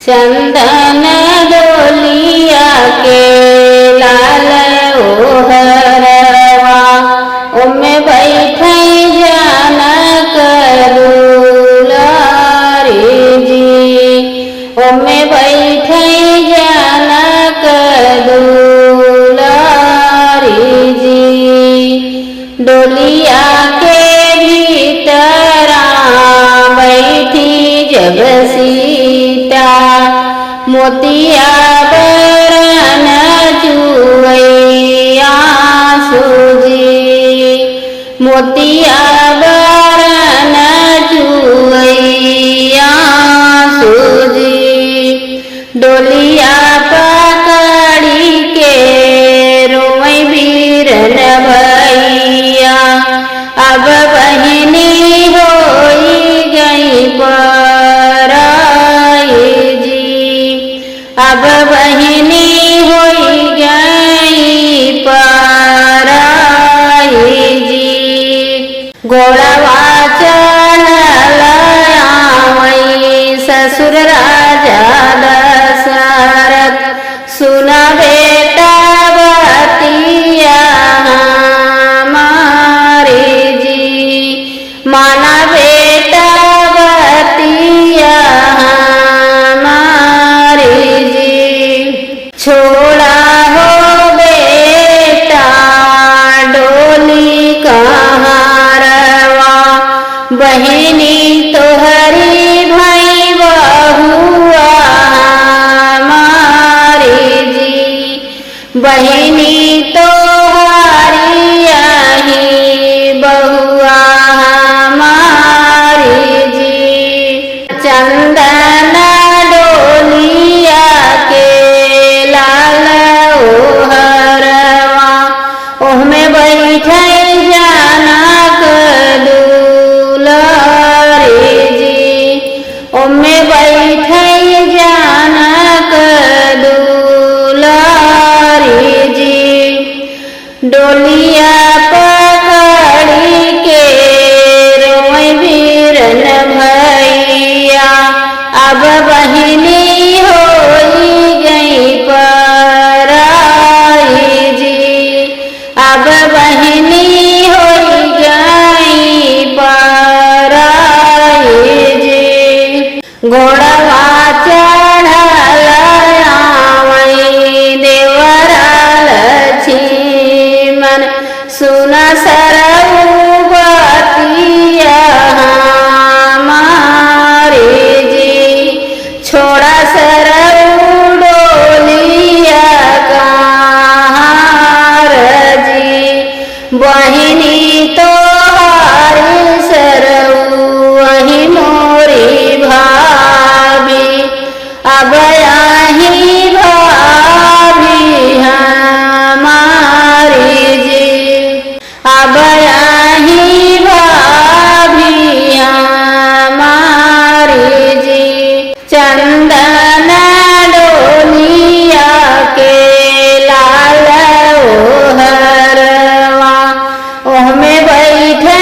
चंदन डोलिया के लाल ओहरवा ओमे बैठे जनक दुलारी जी। ओमे बैठे जनक दुलारी जी। डोलिया के भीतरा बैठी जब सीता मोतिया बरन जुवैया सूजी। मोतिया बरन जुवैया सूजी। डोलिया पकड़ी के रोई बीरन भैया अब बहिनी होई गई पराई जी। अब बहिनी होई गई पराई जी। गोड़वा चढ़ल आवई ससुर राजा दशरथ सुना बेटा बतिया हमारी जी। माना बेटा बतिया हमारी जी। छोड़ा हो बेटा डोली कहारवा बहिनी तोहरी भाई बहुआ हमारी जी। बहिनी तोहरी यही बहुआ हमारी जी। चंदन डोलिया के लाल ओहरवा ओहमे बैठे जनक दुलारी जी। ओहमे बैठे जनक दुलारी जी। डोलिया पकड़ी के रोई बीरन भैया अब बहिनी होई गई पराई जी। अब बहिनी होई गई पराई जी। घोड़वा चढ़ल आवई देवरा लक्ष्मण सुना सरऊ बतिया हमारी जी। छोड़ा सरऊ डोलिया कहार जी। बहिनी तोहारी सरऊ वही मोरी भाभी अब यही भाभी हमारी जी। अब यही भाभी हमारी जी। चंदन डोलिया के लाल ओहरवा ओहमे बैठे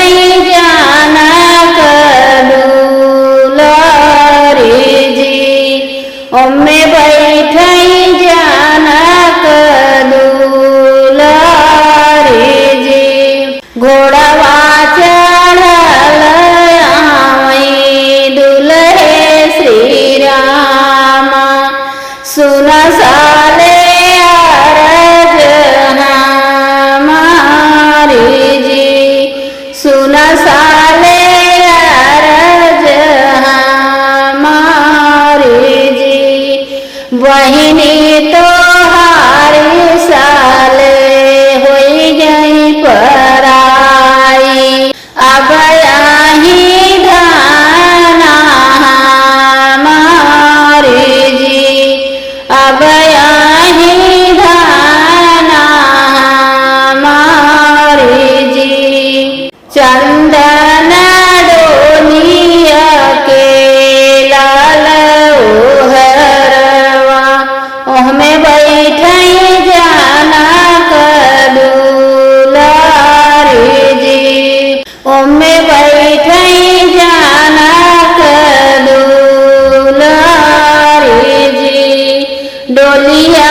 जनक दुलारी जी। ओहमे बैठे जनक दुलारी जी। घोड़वा चढ़ल आवई दुल्हे श्री राम सुन साले अरज हमारी जी। सुन साले अरज हमारी जी। बहिनी तोहारी साले होई गई पराई अब यही धाना हमारी जी। अब यही धाना हमारी जी। चंदन डोलिया के लाल ओहरवा ओहमे बैठे जनक दुलारी जी। ओहमे बैठे जनक दुलारी डोलिया